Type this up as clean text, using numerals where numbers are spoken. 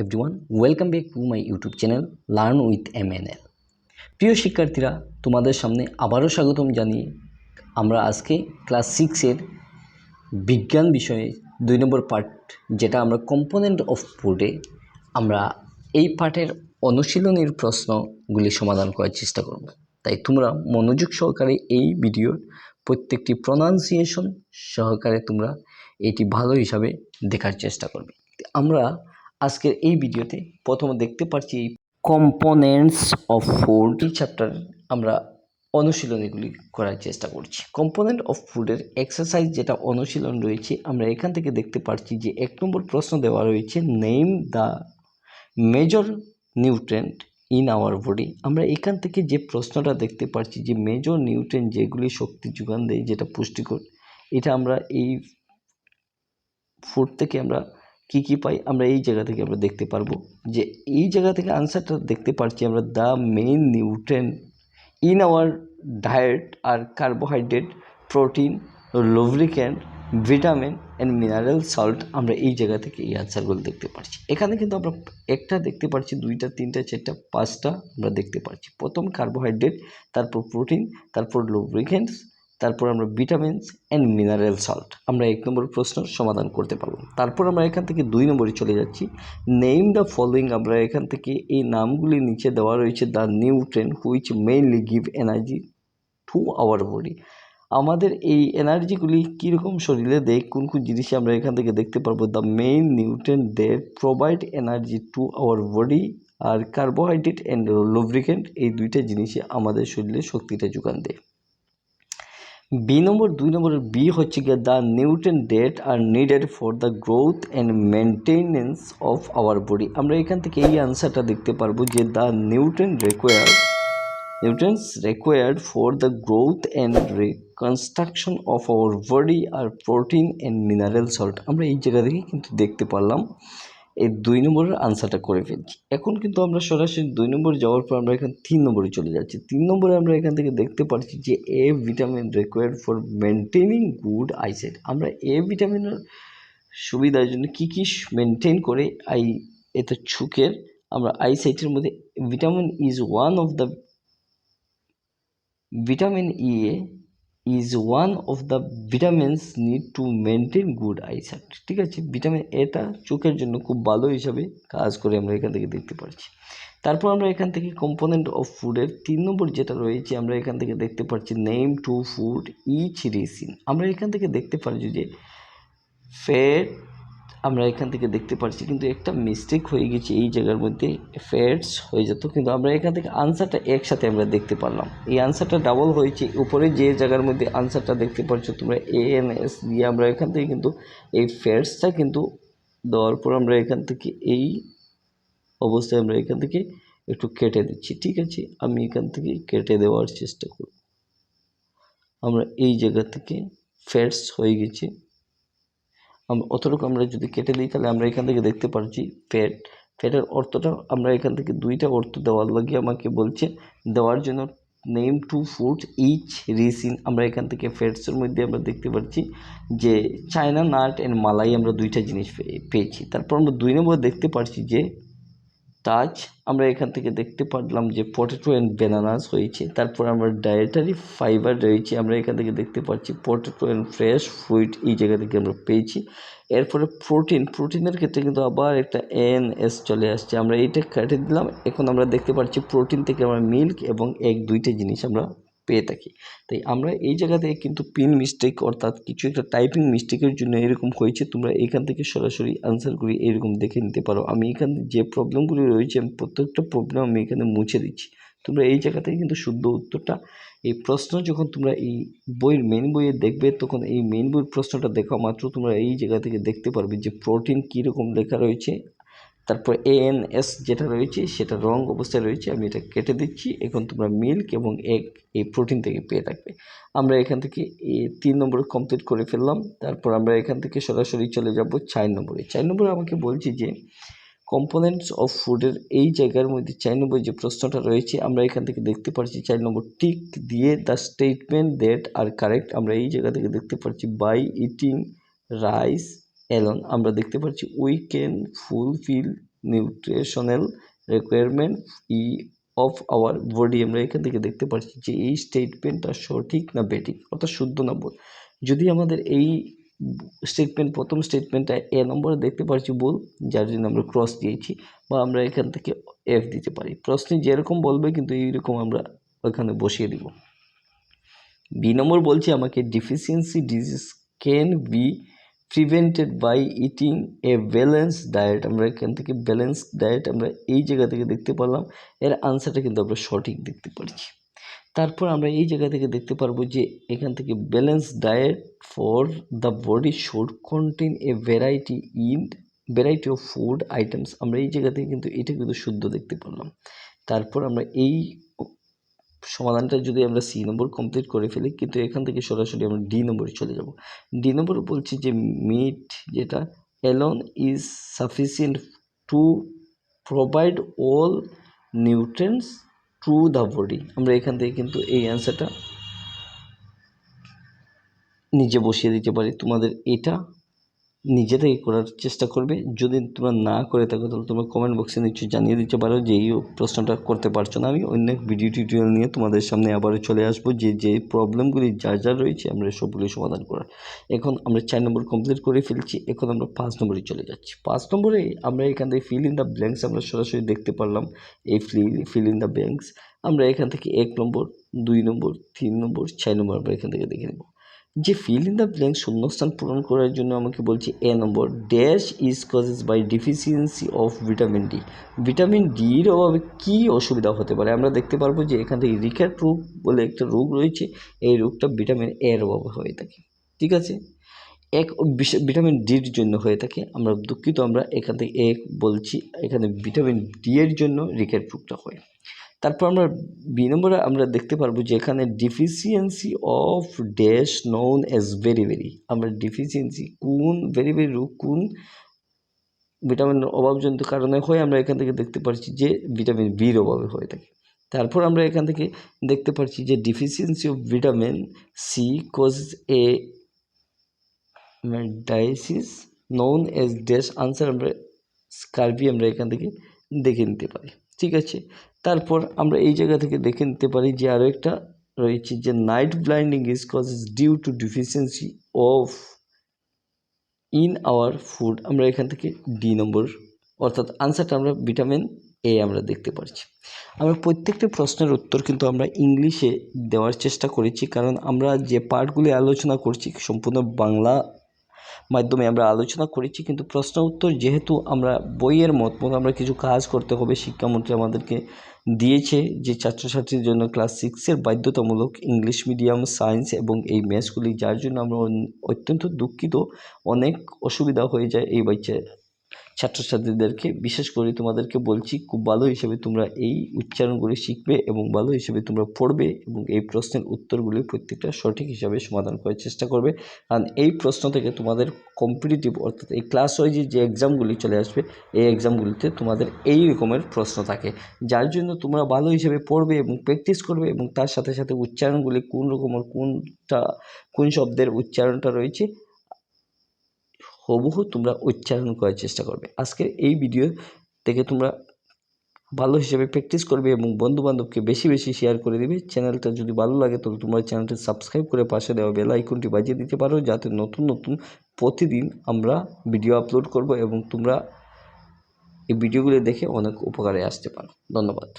Everyone, welcome back to my YouTube channel learn with MNL। প্রিয় শিক্ষার্থীরা, তোমাদের সামনে আবারও স্বাগতম জানিয়ে আমরা আজকে ক্লাস 6-এর বিজ্ঞান বিষয়ে 2 নম্বর পার্ট, যেটা আমরা কম্পোনেন্ট অফ ফুডে, আমরা এই পার্টের অনুশীলনের প্রশ্নগুলি সমাধান করার চেষ্টা করব। তাই তোমরা মনোযোগ সহকারে এই ভিডিওর প্রত্যেকটি প্রনাউন্সিয়েশন সহকারে তোমরা এটি ভালো হিসাবে দেখার চেষ্টা করবে। আমরা আজকের এই ভিডিওতে প্রথমে দেখতে পাচ্ছি কম্পোনেন্টস অফ ফুড চ্যাপ্টার আমরা অনুশীলনীগুলি করার চেষ্টা করছি। কম্পোনেন্ট অফ ফুডের এক্সারসাইজ যেটা অনুশীলন রয়েছে, আমরা এখান থেকে দেখতে পাচ্ছি যে 1 নম্বর প্রশ্ন দেওয়া রয়েছে, name the major nutrient in our body. আমরা এখান থেকে যে প্রশ্নটা দেখতে পাচ্ছি যে মেজর নিউট্রিয়েন্ট যেগুলি শক্তি যোগান দেয়, যেটা পুষ্টিকর, এটা আমরা এই ফুড থেকে আমরা কি পাই, আমরা এই জায়গা থেকে আমরা দেখতে পারবো যে এই জায়গা থেকে আনসারটা দেখতে পাচ্ছি আমরা, the main nutrient in our diet are carbohydrate, protein, lubricant, vitamin and mineral salt. আমরা এই জায়গা থেকে এই আনসারগুলো দেখতে পাচ্ছি। এখানে কিন্তু আমরা একটা দেখতে পাচ্ছি, 2টা 3টা 4টা 5টা আমরা দেখতে পাচ্ছি। প্রথম কার্বোহাইড্রেট, তারপর প্রোটিন, তারপর লুব্রিক্যান্টস, তারপর আমরা ভিটামিনস অ্যান্ড মিনারেল সল্ট। আমরা 1 নম্বর প্রশ্ন সমাধান করতে পারবো। তারপর আমরা এখান থেকে 2 নম্বরে চলে যাচ্ছি, নেম দ্য ফলোয়িং। আমরা এখান থেকে এই নামগুলি নিচে দেওয়া রয়েছে, the nutrient which mainly give energy to our body. আমাদের এই এনার্জিগুলি কীরকম শরীরে দেয়, কোন জিনিসে আমরা এখান থেকে দেখতে পারবো, the main nutrient that provide energy to our body are carbohydrate and lubricant, এই 2টা জিনিসে আমাদের শরীরে শক্তিটা যোগান দেয়। বি নম্বর 2 নম্বরের বি হচ্ছে গিয়ে, the nutrient that are needed for the growth and maintenance of our body. আমরা এখান থেকে এই আনসারটা দেখতে পারবো যে the nutrients required for the growth and reconstruction of our body are protein and mineral salt। আমরা এই জায়গা থেকে কিন্তু দেখতে পারলাম এই 2 নম্বরের আনসারটা করে ফেলছি। এখন কিন্তু আমরা সরাসরি 2 নম্বরে যাওয়ার পর আমরা এখানে 3 নম্বরে চলে যাচ্ছি। 3 নম্বরে আমরা এখান থেকে দেখতে পাচ্ছি যে এ vitamin required for maintaining good eyesight. আমরা এ ভিটামিনের সুবিধার জন্য কি মেনটেন করে এটা চোখের আমরা আইসাইটের মধ্যে vitamin E is one of the vitamins need to maintain good eyesight। ঠিক আছে, ভিটামিন এটা চোখের জন্য খুব ভালো হিসাবে কাজ করে, আমরা এখান থেকে দেখতে পাচ্ছি। তারপর আমরা এখান থেকে কম্পোনেন্ট অফ ফুডের 3 নম্বর যেটা রয়েছে, আমরা এখান থেকে দেখতে পাচ্ছি নেম টু ফুড ইচ রিসিন। আমরা এখান থেকে দেখতে পাচ্ছি যে ফ্যাট, আমরা এখান থেকে দেখতে পাচ্ছি কিন্তু একটা মিস্টেক হয়ে গেছে, এই জায়গার মধ্যে ফ্যাটস হয়ে যেত, কিন্তু আমরা এখান থেকে আনসারটা একসাথে আমরা দেখতে পারলাম। এই আনসারটা ডাবল হয়েছে, উপরে যে জায়গার মধ্যে আনসারটা দেখতে পাচ্ছ তোমরা ANS দিয়ে, আমরা এখান থেকে কিন্তু এই ফ্যাটসটা কিন্তু দেওয়ার পর আমরা এখান থেকে এই অবস্থায় আমরা এখান থেকে একটু কেটে দিচ্ছি। ঠিক আছে, আমি এখান থেকে কেটে দেওয়ার চেষ্টা করব। আমরা এই জায়গা থেকে ফ্যাটস হয়ে গেছে, অতটুকু আমরা যদি কেটে দিই তাহলে আমরা এখান থেকে দেখতে পাচ্ছি ফ্যাটের অর্থটা আমরা এখান থেকে 2টা অর্থ দেওয়ার লাগে আমাকে বলছে, দেওয়ার জন্য নেম টু ফুড ইচ রিসিন। আমরা এখান থেকে ফ্যাটসের মধ্যে আমরা দেখতে পাচ্ছি যে চায়না নাট অ্যান্ড মালাই, আমরা 2টা জিনিস পেয়েছি। তারপর আমরা 2 নম্বর দেখতে পাচ্ছি যে টাচ, আমরা এখান থেকে দেখতে পারলাম যে পটেটো অ্যান্ড ব্যানানাস হয়েছে। তারপর আমরা ডায়েটারি ফাইবার রয়েছে, আমরা এখান থেকে দেখতে পাচ্ছি পটেটো অ্যান্ড ফ্রেশ ফ্রুইট, এই জায়গা থেকে আমরা পেয়েছি। এরপরে প্রোটিনের ক্ষেত্রে কিন্তু আবার একটা ANS চলে আসছে, আমরা এইটা কেটে দিলাম। এখন আমরা দেখতে পাচ্ছি প্রোটিন থেকে আমরা মিল্ক এবং এগ 2টা জিনিস আমরা পেয়ে থাকি। তাই আমরা এই জায়গা থেকে কিন্তু পিন মিস্টেক, অর্থাৎ কিছু একটা টাইপিং মিস্টেকের জন্য এরকম হয়েছে। তোমরা এখান থেকে সরাসরি আনসারগুলি এরকম দেখে নিতে পারো। আমি এখানে যে প্রবলেমগুলি রয়েছে, আমি প্রত্যেকটা প্রবলেম আমি এখানে মুছে দিচ্ছি। তোমরা এই জায়গা থেকে কিন্তু শুদ্ধ উত্তরটা, এই প্রশ্ন যখন তোমরা এই বইয়ের মেন বইয়ে দেখবে, তখন এই মেন বইয়ের প্রশ্নটা দেখা মাত্র তোমরা এই জায়গা থেকে দেখতে পারবে যে প্রোটিন কীরকম লেখা রয়েছে, তারপর ANS যেটা রয়েছে সেটা রং অবস্থায় রয়েছে, আমি এটা কেটে দিচ্ছি। এখন তোমরা মিল্ক এবং এগ এই প্রোটিন থেকে পেয়ে থাকবে। আমরা এখান থেকে 3 নম্বর কমপ্লিট করে ফেললাম। তারপর আমরা এখান থেকে সরাসরি চলে যাব 4 নম্বরে। 4 নম্বরে আমাকে বলছি যে কম্পোনেন্টস অফ ফুডের এই জায়গার মধ্যে 4 নম্বর যে প্রশ্নটা রয়েছে, আমরা এখান থেকে দেখতে পাচ্ছি 4 নম্বর টিক দিয়ে the statement that are correct. আমরা এই জায়গা থেকে দেখতে পাচ্ছি বাই ইটিং রাইস অ্যালোন, আমরা দেখতে পাচ্ছি we can fulfil nutritional requirement of our body. আমরা এখান থেকে দেখতে পাচ্ছি যে এই স্টেটমেন্টটা সঠিক না বেঠিক, অর্থাৎ শুদ্ধ না ভুল। যদি আমাদের এই স্টেটমেন্ট প্রথম স্টেটমেন্টটা এ নম্বরে দেখতে পাচ্ছি ভুল, যার জন্য আমরা ক্রস দিয়েছি, বা আমরা এখান থেকে এফ দিতে পারি। প্রশ্নে যেরকম বলবে কিন্তু এইরকম আমরা ওখানে বসিয়ে দিব। বি নম্বর বলছে আমাকে deficiency disease can be prevented by eating a balance diet. আমরা এখান থেকে ব্যালেন্স ডায়েট আমরা এই জায়গা থেকে দেখতে পারলাম, এর আনসারটা কিন্তু আমরা সঠিক দেখতে পাচ্ছি। তারপর আমরা এই জায়গা থেকে দেখতে পারবো যে এখান থেকে balance diet for the body should contain a variety of food items. আমরা এই জায়গা থেকে কিন্তু এটা কিন্তু শুদ্ধ দেখতে পারলাম। তারপর আমরা এই সমাধানটা যদি আমরা সি নম্বর কমপ্লিট করে ফেলি, কিন্তু এখান থেকে সরাসরি আমরা ডি নম্বরে চলে যাব। ডি নম্বর বলছি যে মিট যেটা alone is sufficient to provide all nutrients to the body. আমরা এখান থেকে কিন্তু এই অ্যান্সারটা নিজে বসিয়ে দিতে পারি। তোমাদের এটা নিজে থেকে করার চেষ্টা করবে। যদি তোমরা না করে থাকো তাহলে তোমরা কমেন্ট বক্সে নিশ্চয়ই জানিয়ে দিতে পারো যে এই প্রশ্নটা করতে পারছো না। আমি অন্য ভিডিও টিউটোরিয়াল নিয়ে তোমাদের সামনে আবারও চলে আসবো, যে প্রবলেমগুলি যা রয়েছে আমরা সবগুলি সমাধান করার। এখন আমরা 4 নম্বর কমপ্লিট করে ফেলছি, এখন আমরা 5 নম্বরে চলে যাচ্ছি। 5 নম্বরে আমরা এখান থেকে ফিল ইন দ্য ব্ল্যাঙ্কস আমরা সরাসরি দেখতে পারলাম। এই ফিল ইন দ্য ব্ল্যাঙ্কস আমরা এখান থেকে 1 নম্বর 2 নম্বর 3 নম্বর 4 নম্বর আমরা এখান থেকে দেখে নেব। যে ফিল ইন দ্য ব্ল্যাঙ্ক শূন্যস্থান পূরণ করার জন্য আমাকে বলছে a number dash is causes by deficiency of vitamin D. Vitamin ডির অভাবে কী অসুবিধা হতে পারে? আমরা দেখতে পারবো যে এখান থেকে রিকেট রোগ বলে একটা রোগ রয়েছে, এই রোগটা ভিটামিন এর অভাবে হয়ে থাকে। ঠিক আছে, ভিটামিন ডির জন্য হয়ে থাকে। আমরা দুঃখিত, আমরা এখান থেকে বলছি, এখানে ভিটামিন ডি এর জন্য রিকেট রোগটা হয়। তারপর আমরা বি নম্বরে আমরা দেখতে পারবো যে এখানে deficiency of dash known as very. আমরা ডিফিসিয়েন্সি কোন ভেরি রোগ কোন ভিটামিনের অভাবজনিত কারণে হয়, আমরা এখান থেকে দেখতে পাচ্ছি যে ভিটামিন বির অভাবে হয়ে থাকে। তারপর আমরা এখান থেকে দেখতে পাচ্ছি যে deficiency of vitamin C cause a disease known as dash. Answer আমরা স্কারভি আমরা এখান থেকে দেখে নিতে পারি। ঠিক আছে, তারপর আমরা এই জায়গা থেকে দেখে নিতে পারি যে আরও একটা রয়েছে যে night blinding is causes due to deficiency of in our food. আমরা এখান থেকে ডি নম্বর অর্থাৎ আনসারটা আমরা ভিটামিন এ আমরা দেখতে পাচ্ছি। আমরা প্রত্যেকটা প্রশ্নের উত্তর কিন্তু আমরা ইংলিশে দেওয়ার চেষ্টা করেছি, কারণ আমরা যে পার্টগুলি আলোচনা করছি সম্পূর্ণ বাংলা মাধ্যমে আমরা আলোচনা করেছি, কিন্তু প্রশ্ন উত্তর যেহেতু আমরা বইয়ের মত আমরা কিছু কাজ করতে হবে, শিক্ষামন্ত্রী আমাদেরকে দিয়েছে যে ছাত্রছাত্রীর জন্য ক্লাস 6-এর বাধ্যতামূলক ইংলিশ মিডিয়াম, সায়েন্স এবং এই ম্যাথসগুলি, যার জন্য আমরা অত্যন্ত দুঃখিত, অনেক অসুবিধা হয়ে যায় এই ছাত্রছাত্রীদেরকে। বিশেষ করে তোমাদেরকে বলছি খুব ভালো হিসেবে তোমরা এই উচ্চারণগুলি শিখবে এবং ভালো হিসেবে তোমরা পড়বে এবং এই প্রশ্নের উত্তরগুলি প্রত্যেকটা সঠিক হিসাবে সমাধান করার চেষ্টা করবে। কারণ এই প্রশ্ন থেকে তোমাদের কম্পিটিটিভ অর্থাৎ এই ক্লাস ওয়াইজে যে এক্সামগুলি চলে আসবে, এই এক্সামগুলিতে তোমাদের এই রকমের প্রশ্ন থাকে, যার জন্য তোমরা ভালো হিসেবে পড়বে এবং প্র্যাকটিস করবে এবং তার সাথে সাথে উচ্চারণগুলি কোন রকমের কোন শব্দের উচ্চারণটা রয়েছে হুবহু তোমরা উচ্চারণ করার চেষ্টা করবে। আজকের এই ভিডিও থেকে তোমরা ভালো হিসেবে প্র্যাকটিস করবে এবং বন্ধুবান্ধবকে বেশি শেয়ার করে দেবে। চ্যানেলটা যদি ভালো লাগে তাহলে তোমরা চ্যানেলটা সাবস্ক্রাইব করে পাশে দেওয়া বেল আইকনটি বাজিয়ে দিতে পারো, যাতে নতুন প্রতিদিন আমরা ভিডিও আপলোড করব এবং তোমরা এই ভিডিওগুলো দেখে অনেক উপকারে আসতে পারো। ধন্যবাদ।